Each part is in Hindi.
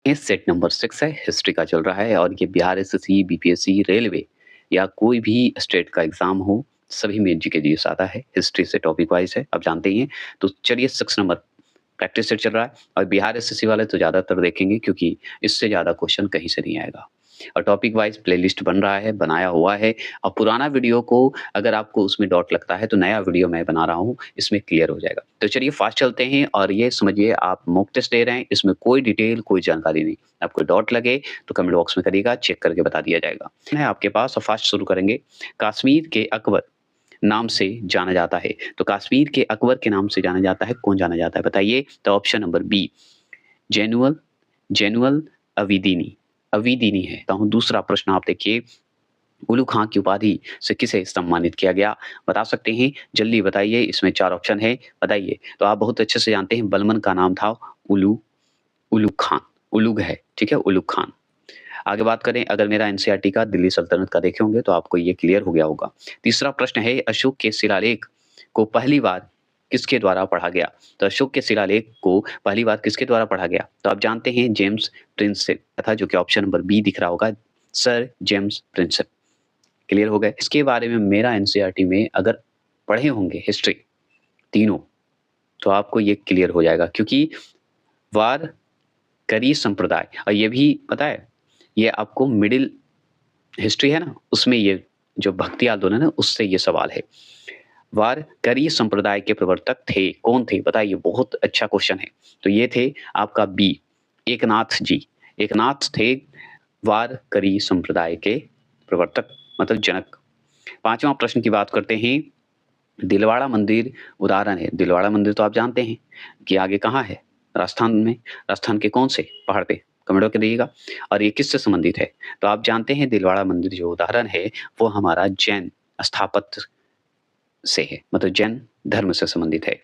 ये सेट नंबर 6 है, हिस्ट्री का चल रहा है और ये बिहार एसएससी, बीपीएससी, रेलवे या कोई भी स्टेट का एग्ज़ाम हो, सभी में जीके जीएस आता है। हिस्ट्री से टॉपिक वाइज़ है, आप जानते ही हैं। तो चलिए 6 नंबर प्रैक्टिस सेट चल रहा है और बिहार एसएससी वाले तो ज़्यादातर देखेंगे क्योंकि इससे ज़्यादा क्वेश्चन कहीं से नहीं आएगा। और टॉपिक वाइज़ प्लेलिस्ट बन रहा है, बनाया हुआ है और पुराना वीडियो को अगर आपको उसमें डाउट लगता है तो नया वीडियो मैं बना रहा हूँ, इसमें क्लियर हो जाएगा। तो चलिए फास्ट चलते हैं और ये समझिए आप मॉक टेस्ट दे रहे हैं, इसमें कोई डिटेल, कोई जानकारी नहीं। आपको डाउट लगे तो कमेंट बॉक्स में करिएगा, चेक करके बता दिया जाएगा। है आपके पास और फास्ट शुरू करेंगे। कश्मीर के अकबर नाम से जाना जाता है। तो कश्मीर के अकबर के नाम से जाना जाता है, कौन जाना जाता है बताइए? तो option number B Zainul Zainul अवीदीनी अवीदीनी है। तो दूसरा प्रश्न आप देखिए, उलू खां की उपाधि से किसे सम्मानित किया गया? बता सकते हैं? जल्दी बताइए, इसमें 4 ऑप्शन है, बताइए। तो आप बहुत अच्छे से जानते हैं बलमन का नाम था उलू उलूग खान, उलूग है, ठीक है? उलूग खान। आगे बात करें अगर मेरा एनसीईआरटी का दिल्ली सल्तनत का देखे होंगे तो आपको ये क्लियर हो गया होगा। तीसरा प्रश्न है अशोक के शिलालेख को पहली बार किसके द्वारा पढ़ा गया? तो अशोक के शिलालेख को पहली बार किसके द्वारा पढ़ा गया? तो आप जानते हैं जेम्स प्रिंसेप था, जो कि ऑप्शन नंबर बी दिख रहा होगा, सर जेम्स प्रिंसेप। क्लियर हो गए? इसके बारे में मेरा एनसीईआरटी में अगर पढ़े होंगे हिस्ट्री तीनों, तो आपको ये क्लियर हो जाएगा क्योंकि वारकरी संप्रदाय और ये भी पता है, ये आपको मिडिल हिस्ट्री है ना, उसमें ये जो भक्ति आंदोलन है उससे ये सवाल है। वारकरी संप्रदाय के प्रवर्तक थे, कौन थे बताइए? बहुत अच्छा क्वेश्चन है। तो ये थे आपका बी एकनाथ जी। एकनाथ थे वारकरी संप्रदाय के प्रवर्तक, मतलब जनक। 5वां प्रश्न की बात करते हैं। दिलवाड़ा मंदिर उदाहरण है। दिलवाड़ा मंदिर तो आप जानते हैं कि आगे कहाँ है? राजस्थान में। राजस्थान के कौन से पहाड़ पे? कमेंट करके दीजिएगा। और ये किससे संबंधित है? तो आप जानते हैं दिलवाड़ा मंदिर जो उदाहरण है वो हमारा जैन स्थापत्य से है, मतलब जैन धर्म से संबंधित है।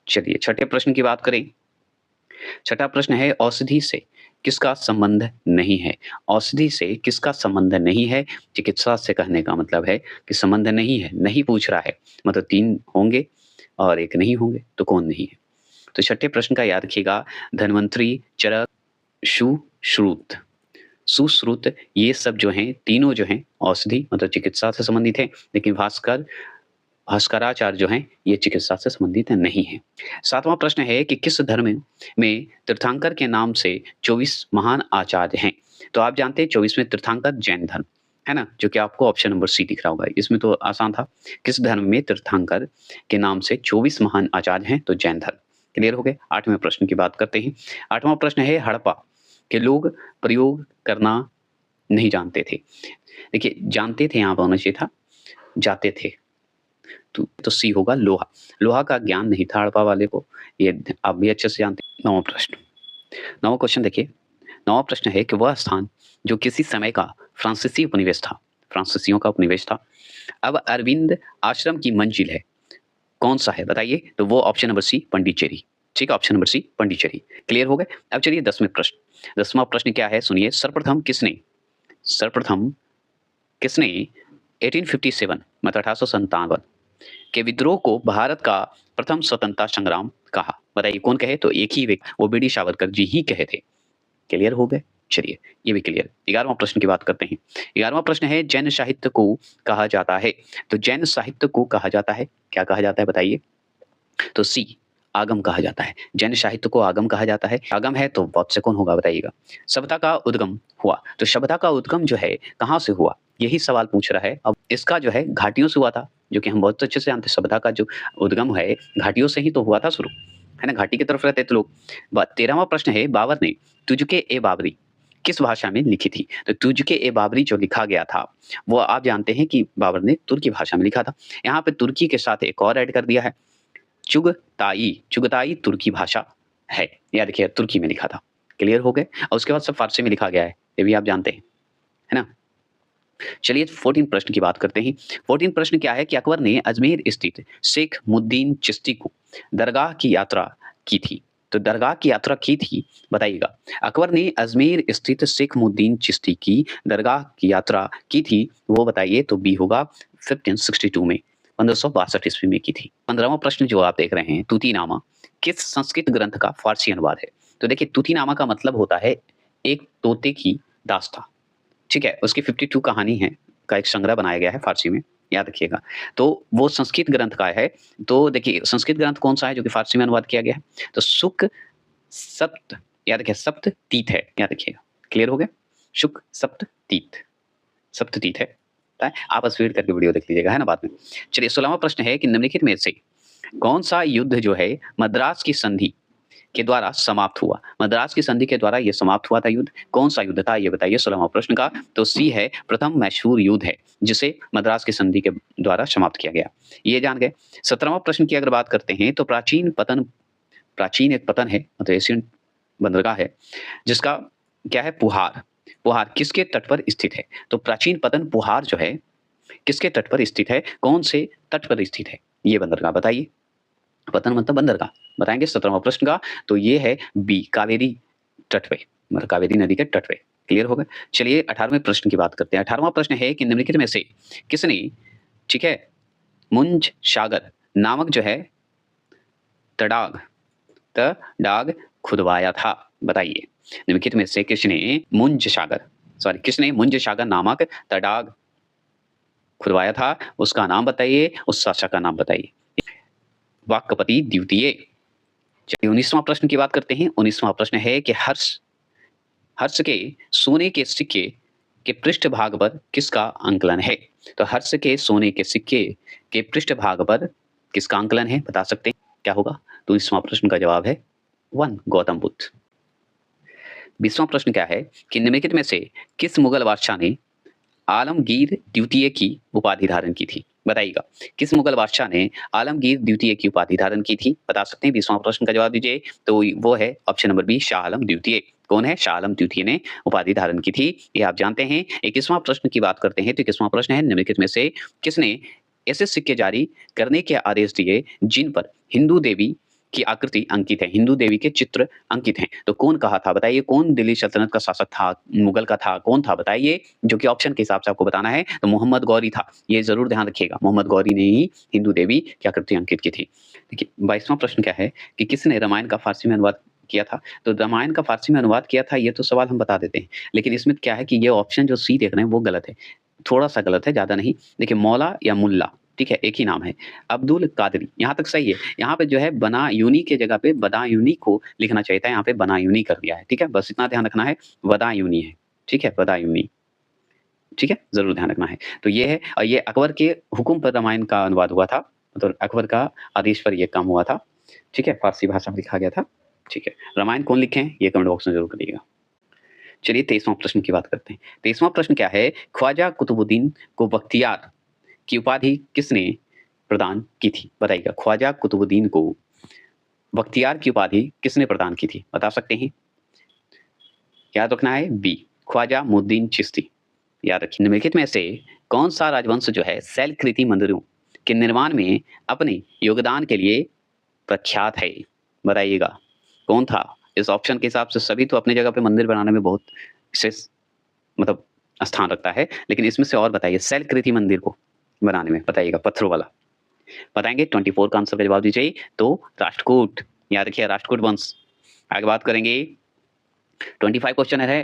चलिए छठे प्रश्न की बात करें। छठा प्रश्न है औषधि से किसका संबंध नहीं है? औषधि से किसका संबंध नहीं है? चिकित्सा से कहने का मतलब है कि संबंध नहीं है, नहीं पूछ रहा है, मतलब 3 होंगे और 1 नहीं होंगे, तो कौन नहीं है? तो छठे प्रश्न का याद रखिएगा, धन्वंतरी, चरक, सुश्रुत, सुश्रुत ये सब जो हैं, तीनों जो हैं औषधि मतलब चिकित्सा से संबंधित हैं, लेकिन भास्कराचार्य जो हैं ये चिकित्सा से संबंधित नहीं है। 7वां प्रश्न है कि किस धर्म में तीर्थंकर के नाम से 24 महान आचार्य हैं? तो आप जानते हैं 24वें तीर्थंकर जैन धर्म, है ना? जो कि आपको ऑप्शन नंबर सी दिख रहा होगा। इसमें तो आसान था। किस धर्म में तीर्थंकर के नाम से 24 महान आचार्य हैं? तो जैन धर्म। क्लियर हो गए? 8वें प्रश्न की बात करते हैं। 8वां प्रश्न है हड़प्पा के लोग प्रयोग करना नहीं जानते थे। देखिए जानते थे यहाँ पर होना चाहिए था, जाते थे। तो सी होगा लोहा। लोहा का ज्ञान नहीं था हड़प्पा वाले को, ये आप भी अच्छे से जानते हैं। 9वां प्रश्न। 9वां क्वेश्चन देखिए। 9वां प्रश्न है कि वह स्थान जो किसी समय का फ्रांसीसी उपनिवेश था, फ्रांसीसियों का उपनिवेश था, अब अरविंद आश्रम की मंजिल है, कौन-सा है बताइए? तो वो ऑप्शन नंबर सी पंडिचेरी। ठीक है, option number C Pondicherry. Clear हो गए? अब चलिए 10वें प्रश्न। 10वां प्रश्न क्या है सुनिए, सर्वप्रथम किसने 1857 मतलब 1857 के विद्रोह को भारत का प्रथम स्वतंत्रता संग्राम कहा? बताइए कौन कहे? तो एक ही व्यक्ति, वो बी डी सावरकर जी ही कहे थे। क्लियर हो गए? चलिए ये भी क्लियर। 11वां प्रश्न की बात करते हैं। 11वां प्रश्न है जैन साहित्य को कहा जाता है। तो जैन साहित्य को कहा जाता है, क्या कहा जाता है बताइए? तो सी आगम कहा जाता है। जैन साहित्य को आगम कहा जाता है। आगम है तो बहुत से कौन होगा बताइएगा? सभ्यता का उद्गम हुआ। तो सभ्यता का उद्गम जो है कहाँ से हुआ? यही सवाल पूछ रहा है। अब इसका जो है घाटियों से हुआ था, जो कि हम बहुत अच्छे से जानते हैं। सभ्यता का जो उद्गम है घाटियों से ही तो हुआ था शुरू, है ना? घाटी की तरफ रहते थे लोग। 13वां प्रश्न है बाबर ने तुझके ए बाबरी किस भाषा में लिखी थी? तो तुझके ए बाबरी जो लिखा गया था वो आप जानते हैं कि बाबर ने तुर्की भाषा में लिखा था। यहाँ पे तुर्की के साथ एक और ऐड कर दिया है, चुगताई। चुगताई तुर्की भाषा है, याद रखिए तुर्की में लिखा था। क्लियर हो गए? और उसके बाद सब फारसी में लिखा गया है, ये भी आप जानते हैं, है ना? चलिए 14 प्रश्न की बात करते हैं। 14 प्रश्न क्या है कि अकबर ने अजमेर स्थित शेख मुद्दीन चिश्ती को दरगाह की यात्रा की थी। तो दरगाह की यात्रा की थी, बताइएगा। अकबर ने अजमेर स्थित शेख मुद्दीन चिश्ती की दरगाह की यात्रा की थी, वो बताइए। तो बी होगा 1562 में, 1562 ईस्वी में की थी। 15वां प्रश्न जो आप देख रहे हैं, तूतीनामा किस संस्कृत ग्रंथ का फारसी अनुवाद है? तो देखिए तूतीनामा का मतलब होता है एक तोते की दास्तां, ठीक है? उसकी 52 कहानी है का एक संग्रह बनाया गया है फ़ारसी में, याद रखिएगा। तो वो संस्कृत ग्रंथ का है, तो देखिए संस्कृत ग्रंथ कौन-सा है जो कि फ़ारसी में अनुवाद किया गया है? तो शुक सप्त, याद रखिए सप्त तीत है, याद रखिएगा। क्लियर हो गया? शुक सप्त तीत, सप्त तीत है। आप बस रीड करके वीडियो देख लीजिएगा, है ना बाद में। चलिए 16वां प्रश्न है कि निम्नलिखित में से कौन-सा युद्ध जो है मद्रास की संधि के द्वारा समाप्त हुआ? मद्रास की संधि के द्वारा ये समाप्त हुआ था युद्ध। कौन-सा युद्ध था ये बताइए 16वां प्रश्न का। तो सी है प्रथम मैसूर युद्ध है, जिसे मद्रास की संधि के द्वारा समाप्त किया गया। ये जान गए। 17वां प्रश्न की अगर बात करते हैं तो प्राचीन एक पतन है, मतलब एशियन बंदरगाह है, जिसका क्या है पुहार। पुहार किसके तट पर स्थित है? तो प्राचीन पतन पुहार जो है, किसके तट पर स्थित है? कौन से तट पर स्थित है ये बंदरगाह बताइए? पतन मतलब बंदरगाह। बताएँगे 17वां प्रश्न का, तो ये है बी कावेरी तट पे, मतलब कावेरी नदी के तट पे। क्लियर हो गया? चलिए 18वें प्रश्न की बात करते हैं। 18वां प्रश्न है कि निम्नलिखित में से किसने, ठीक है, मुंज सागर नामक जो है तड़ाग तड़ाग खुदवाया था? बताइए। निम्नलिखित में से किसने मुंज सागर नामक तड़ाग खुदवाया था? उसका नाम बताइए, उस शासक का नाम बताइए। वाक्पति द्वितीय। चलिए 19वां प्रश्न की बात करते हैं। 19वां प्रश्न है कि हर्ष हर्ष के सोने के सिक्के के पृष्ठभाग पर किसका आंकलन है? तो हर्ष के सोने के सिक्के के पृष्ठभाग पर किसका आंकलन है? बता सकते हैं क्या होगा? तो 19वां प्रश्न का जवाब है 1 गौतम बुद्ध। 20वां प्रश्न क्या है कि निम्नलिखित में से किस मुगल बादशाह ने आलमगीर द्वितीय की उपाधि धारण की थी? बताइएगा। किस मुगल बादशाह ने आलमगीर द्वितीय की उपाधि धारण की थी? बता सकते हैं। 20वां प्रश्न का जवाब दीजिए। तो वो है option number B Shah Alam द्वितीय। कौन है? शाह आलम द्वितीय ने उपाधि धारण की थी, ये आप जानते हैं। 21वां प्रश्न की बात करते हैं तो 21वां प्रश्न है निम्नलिखित में से किसने ऐसे सिक्के जारी करने के आदेश दिए जिन पर हिंदू देवी की आकृति अंकित है, हिंदू देवी के चित्र अंकित हैं? तो कौन कहा था बताइए? कौन दिल्ली सल्तनत का शासक था? मुगल का था? कौन था बताइए? जो कि ऑप्शन के हिसाब से आपको बताना है। तो मोहम्मद गौरी था, ये जरूर ध्यान रखिएगा। मोहम्मद गौरी ने ही हिंदू देवी की आकृति अंकित की थी। देखिए 22वां प्रश्न क्या है कि किसने रामायण का फारसी में अनुवाद किया था? तो रामायण का फारसी में अनुवाद किया था, ये तो सवाल हम बता देते हैं, लेकिन इसमें क्या है कि ये ऑप्शन जो सी देख रहे हैं वो गलत है, थोड़ा सा गलत है, ज्यादा नहीं। देखिए मौला या मुल्ला, ठीक है, एक ही नाम है। अब्दुल कादरी, यहाँ तक सही है। यहाँ पे जो है बनायूनी के जगह पे बदायूनी को लिखना चाहिए था, यहाँ पे बनायूनी कर दिया है। ठीक है, बस इतना ध्यान रखना है, बदायूनी है। ठीक है, बदायूनी। ठीक है, जरूर ध्यान रखना है। तो ये है, और ये अकबर के हुक्म पर रामायण का अनुवाद हुआ था, मतलब अकबर का आदेश पर ये काम हुआ था। ठीक है, फारसी भाषा में लिखा गया था। ठीक है, रामायण कौन लिखे हैं ये कमेंट बॉक्स में जरूर करिएगा। चलिए 23वां प्रश्न की बात करते हैं। 23वां प्रश्न क्या है? ख्वाजा कुतुबुद्दीन को बख्तियार की उपाधि किसने प्रदान की थी? बताइएगा। ख्वाजा कुतुबुद्दीन को बख्तियार की उपाधि किसने प्रदान की थी? बता सकते हैं? याद रखना है बी ख्वाजा मुद्दीन चिश्ती। याद रखिए। निम्नलिखित में से कौन सा राजवंश जो है शैलकृति मंदिरों के निर्माण में अपने योगदान के लिए प्रख्यात है? बताइएगा कौन था? इस ऑप्शन के हिसाब से सभी तो अपनी जगह पे मंदिर बनाने में बहुत विशेष मतलब स्थान रखता है, लेकिन इसमें से और बताइए शैलकृति मंदिर को बनाने में, बताइएगा पत्थरों वाला। बताएंगे 24 का आंसर का जवाब दीजिए। तो राष्ट्रकूट, याद रखिए राष्ट्रकूट वंश। आगे बात करेंगे 25 क्वेश्चन है,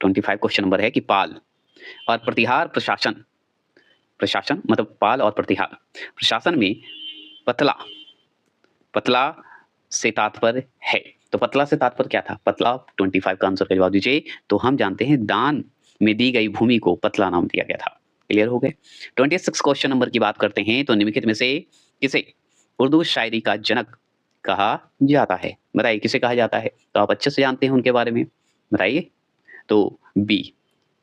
25 क्वेश्चन नंबर है कि पाल और प्रतिहार प्रशासन, प्रशासन मतलब पाल और प्रतिहार प्रशासन में पतला, पतला से तात्पर्य है। तो पतला से तात्पर्य क्या था? पतला 25 का आंसर का जवाब दीजिए। तो हम जानते हैं दान में दी गई भूमि को पतला नाम दिया गया था। क्लियर हो गए? 26 क्वेश्चन नंबर की बात करते हैं तो निम्नलिखित में से किसे उर्दू शायरी का जनक कहा जाता है? बताइए किसे कहा जाता है? तो आप अच्छे से जानते हैं उनके बारे में, बताइए। तो बी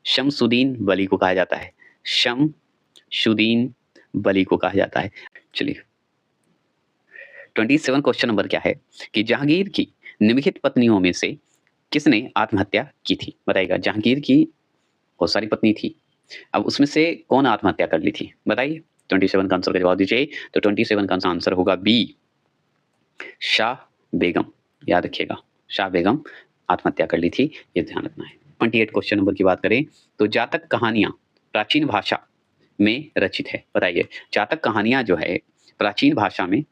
शमसुद्दीन वली को कहा जाता है, शमसुद्दीन वली को कहा जाता है। चलिए 27 क्वेश्चन नंबर क्या है कि जहांगीर की निम्नलिखित पत्नियों में से किसने आत्महत्या की थी? बताइएगा। जहांगीर की बहुत सारी पत्नी थी, अब उसमें से कौन आत्महत्या कर ली थी? बताइए। 27 का आंसर का जवाब दीजिए। तो 27 का आंसर होगा बी शाह बेगम। याद रखिएगा, शाह बेगम आत्महत्या कर ली थी, ये ध्यान रखना है। 28 क्वेश्चन नंबर की बात करें तो जातक कहानियां प्राचीन भाषा में रचित है। बताइए जातक कहानियां जो है प्राचीन भाषा में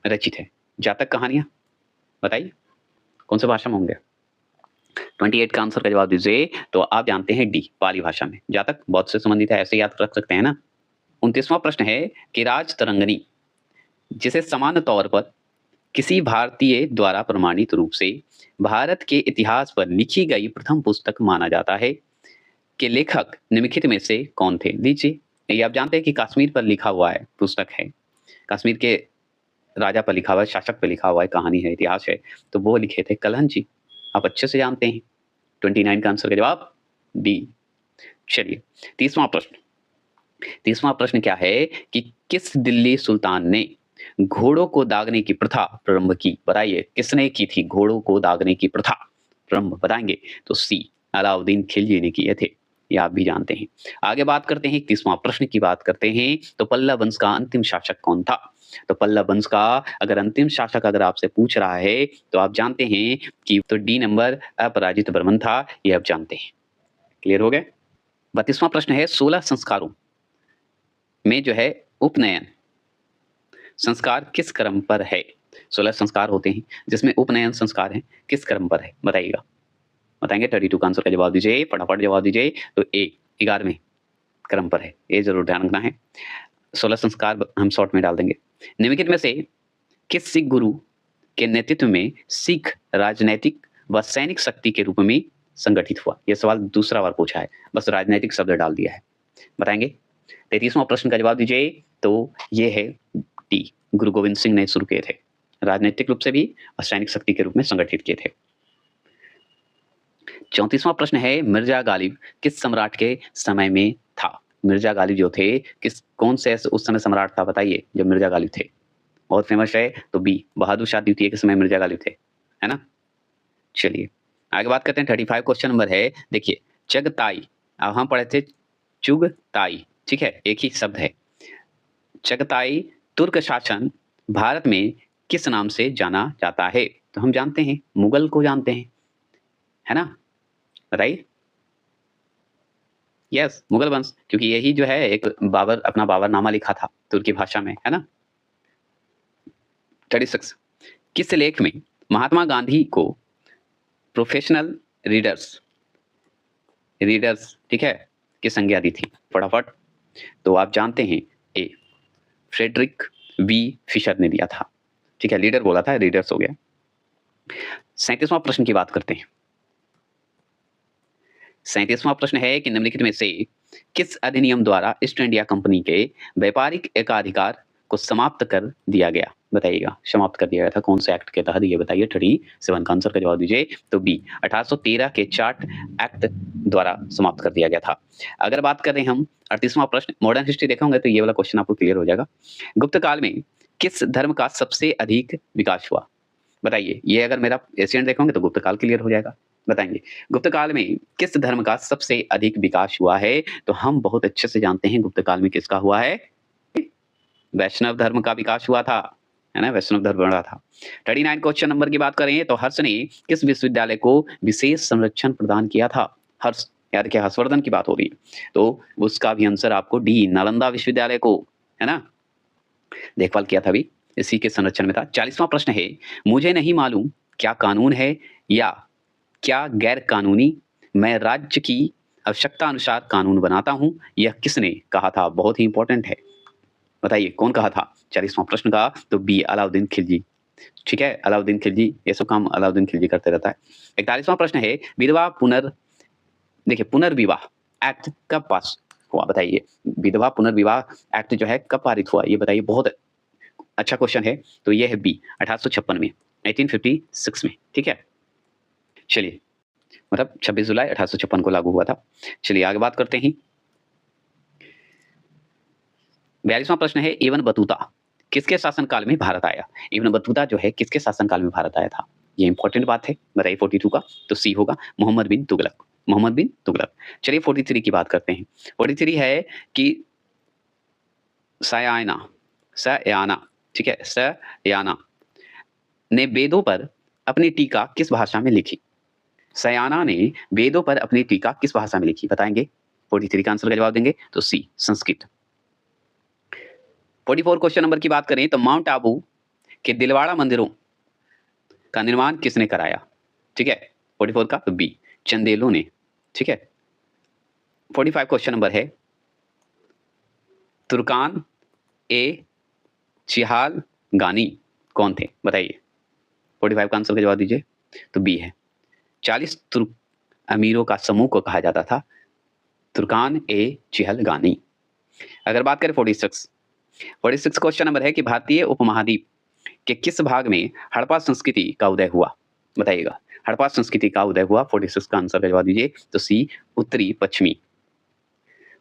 रचित है। जातक कहानियां बताइए कौन सी भाषा में होंगे? 28 का आंसर का जवाब दीजिए तो आप जानते हैं डी, पाली भाषा में। जहाँ तक बहुत से संबंधित है, ऐसे याद रख सकते हैं ना। 29वां प्रश्न है कि राज तरंगिणी जिसे सामान्य तौर पर किसी भारतीय द्वारा प्रमाणित रूप से भारत के इतिहास पर लिखी गई प्रथम पुस्तक माना जाता है, के लेखक निम्नलिखित में से कौन थे? लीजिए, ये आप जानते हैं कि कश्मीर पर लिखा हुआ है, पुस्तक है। कश्मीर के राजा पर लिखा हुआ है, शासक पे लिखा हुआ है, कहानी है, इतिहास है। तो वो लिखे थे कलहन जी। आप अच्छे से जानते हैं। 29 का आंसर का जवाब डी। चलिए, 30वां प्रश्न। 30वां प्रश्न क्या है कि किस दिल्ली सुल्तान ने घोड़ों को दागने की प्रथा प्रारंभ की? बताइए, किसने की थी घोड़ों को दागने की प्रथा प्रारंभ? बताएंगे तो सी, अलाउद्दीन खिलजी ने किए थे। ये आप भी जानते हैं। आगे बात करते हैं, 31वां प्रश्न की बात करते हैं तो पल्लव वंश का अंतिम शासक कौन था? तो पल्लव वंश का अगर अंतिम शासक अगर आपसे पूछ रहा है तो आप जानते हैं कि तो डी नंबर अपराजित वर्मन था। ये आप जानते हैं। क्लियर हो गए? 32वां प्रश्न है 16 संस्कारों में जो है उपनयन संस्कार किस क्रम पर है? 16 संस्कार होते हैं जिसमें उपनयन संस्कार है, किस क्रम पर है? बताइएगा। बताएंगे 32 का आंसर का जवाब दीजिए, फटाफट जवाब दीजिए। तो ए 11वें क्रम पर है, ये जरूर ध्यान रखना है। 16 संस्कार हम शॉर्ट में डाल देंगे। निम्नलिखित में से किस सिख गुरु के नेतृत्व में सिख राजनैतिक व सैनिक शक्ति के रूप में संगठित हुआ? यह सवाल दूसरा बार पूछा है, बस राजनैतिक शब्द डाल दिया है। बताएंगे। 33वां प्रश्न का जवाब दीजिए तो ये है डी, गुरु गोविंद सिंह ने शुरू किए थे, राजनीतिक रूप से भी और सैनिक शक्ति के रूप में संगठित किए थे। 34वां प्रश्न है मिर्जा गालिब किस सम्राट के समय में था? मिर्जा गालिब जो थे कौन से उस समय सम्राट था? बताइए, जो मिर्जा गालिब थे। बहुत फेमस है तो बी, बहादुर शाह द्वितीय के समय मिर्जा गालिब थे, है ना। चलिए आगे बात करते हैं। 35 क्वेश्चन नंबर है, देखिए चगताई, अब हम पढ़े थे चुगताई, ठीक है, एक ही शब्द है। चगताई तुर्क शासन भारत में किस नाम से जाना जाता है? तो हम जानते हैं, मुगल को जानते हैं, है ना। बताइए। यस, मुगल वंश, क्योंकि यही जो है एक बाबर अपना बाबरनामा लिखा था तुर्की भाषा में, है ना। 36 किस लेख में महात्मा गांधी को प्रोफेशनल रीडर्स रीडर्स ठीक है की संज्ञा दी थी? फटाफट। तो आप जानते हैं ए, फ्रेडरिक वी फिशर ने दिया था, ठीक है, लीडर बोला था, रीडर्स हो गया। 37वां प्रश्न की बात करते हैं। 37वां प्रश्न है कि निम्नलिखित में से किस अधिनियम द्वारा ईस्ट इंडिया कंपनी के व्यापारिक एकाधिकार को समाप्त कर दिया गया? बताइएगा, समाप्त कर दिया गया था कौन से एक्ट के तहत? ये बताइए। 37 का आंसर का जवाब दीजिए तो बी, 1813 के चार्ट एक्ट द्वारा समाप्त कर दिया गया था। अगर बात करें हम 38वां प्रश्न, मॉडर्न हिस्ट्री देखे होंगे तो ये वाला क्वेश्चन आपको क्लियर हो जाएगा। गुप्त काल में किस धर्म का सबसे अधिक विकास हुआ? बताइए, ये अगर मेरा एशियन देखोगे तो गुप्त काल क्लियर हो जाएगा। बताएंगे, गुप्त काल में किस धर्म का सबसे अधिक विकास हुआ है? तो हम बहुत अच्छे से जानते हैं गुप्त काल में किसका हुआ है? वैष्णव धर्म का विकास हुआ था, है ना, वैष्णव धर्म बढ़ा था। 39 क्वेश्चन नंबर की बात करें तो हर्ष ने किस विश्वविद्यालय को विशेष संरक्षण प्रदान किया था? हर्ष, याद क्या, हर्षवर्धन की बात हो रही है, तो उसका भी आंसर आपको डी, नालंदा विश्वविद्यालय को, है ना, देखभाल किया था भी, इसी के संरक्षण में था। 40वां प्रश्न है, मुझे नहीं मालूम क्या कानून है या क्या गैर कानूनी, मैं राज्य की आवश्यकता अनुसार कानून बनाता हूं, यह किसने कहा था? बहुत ही इंपॉर्टेंट है, बताइए कौन कहा था 40वां प्रश्न का? तो बी, अलाउद्दीन खिलजी, ठीक है, अलाउद्दीन खिलजी, ये सब काम अलाउद्दीन खिलजी करते रहता है। 41वां प्रश्न है विधवा देखिए पुनर्विवाह एक्ट कब पास हुआ? बताइए, विधवा पुनर्विवाह एक्ट जो है कब पारित हुआ? ये बताइए, बहुत अच्छा क्वेश्चन है। तो ये है बी, 1856 में, 1856 में, ठीक है। चलिए, मतलब 26 जुलाई 1856 को लागू हुआ था। चलिए आगे बात करते हैं। 42वां प्रश्न है इब्न बतूता किसके शासनकाल में भारत आया? इब्न बतूता जो है किसके शासनकाल में भारत आया था? ये इंपॉर्टेंट बात है, बताइए। 42 का तो सी होगा, मोहम्मद बिन तुगलक, मोहम्मद बिन तुगलक। चलिए 43 की बात करते हैं। 43 है कि सयाना सयाना, ठीक है, सयाना ने वेदों पर अपनी टीका किस भाषा में लिखी? सयाना ने वेदों पर अपनी टीका किस भाषा में लिखी? बताएंगे। 43 का आंसर का जवाब देंगे तो सी, संस्कृत। 44 क्वेश्चन नंबर की बात करें तो माउंट आबू के दिलवाड़ा मंदिरों का निर्माण किसने कराया? ठीक है, 44 का तो बी, चंदेलों ने। ठीक है। 45 क्वेश्चन नंबर है, तुर्कान ए चिहाल गानी कौन थे? बताइए। 45 का आंसर का जवाब दीजिए। तो बी है। 40 तुर्क अमीरों का समूह को कहा जाता था तुर्कान ए चिहलगानी। अगर बात करें 46 क्वेश्चन नंबर है कि भारतीय उपमहाद्वीप के किस भाग में हड़प्पा संस्कृति का उदय हुआ? बताइएगा। हड़प्पा संस्कृति का उदय हुआ, 46 का आंसर का जवाब दीजिए। तो सी, उत्तरी पश्चिमी।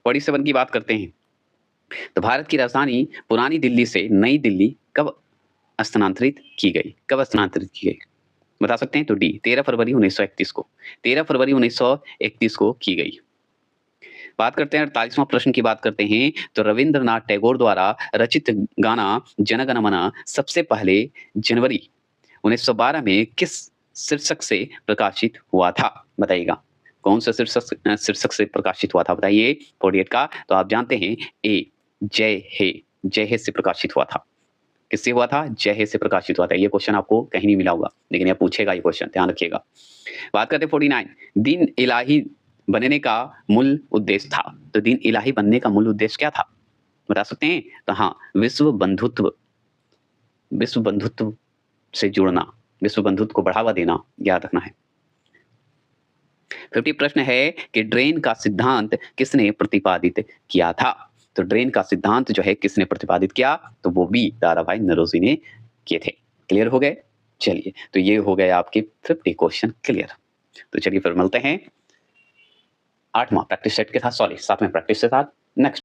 47 की बात करते हैं, तो भारत की राजधानी पुरानी दिल्ली से नई दिल्ली कब स्थानांतरित की गई? कब स्थानांतरित की गई? बता सकते हैं? तो डी, 13 फरवरी 1931 को। 13 फरवरी 1931 को की गई। बात करते हैं 48वां प्रश्न की बात करते हैं, तो रविंद्रनाथ टैगोर द्वारा रचित गाना जन गण मन सबसे पहले जनवरी 1912 में किस शीर्षक से प्रकाशित हुआ था? बताइएगा। कौन सा शीर्षक से प्रकाशित हुआ था? बताइए। 48 का तो आप जानते हैं ए, जय हे। जय हे से प्रकाशित हुआ था। किससे हुआ था? जय हे से प्रकाशित हुआ था। ये क्वेश्चन आपको कहीं नहीं मिला होगा, लेकिन ये पूछेगा ये क्वेश्चन, ध्यान रखिएगा। बात करते हैं 49, दीन इलाही बनने का मूल उद्देश्य था। तो दीन इलाही बनने का मूल उद्देश्य क्या था? बता सकते हैं? तो हाँ, विश्व बंधुत्व से जुड़ना, विश्व बंधुत्व को बढ़ावा देना, याद रखना है। 50 प्रश्न है कि ड्रेन का सिद्धांत किसने प्रतिपादित किया था? तो ड्रेन का सिद्धांत जो है किसने प्रतिपादित किया? तो वो भी दाराभाई नौरोजी ने किए थे। क्लियर हो गए? चलिए, तो ये हो गए आपके 50 क्वेश्चन क्लियर। तो चलिए फिर मिलते हैं 8वां प्रैक्टिस सेट के साथ, सॉरी 7वें प्रैक्टिस के साथ नेक्स्ट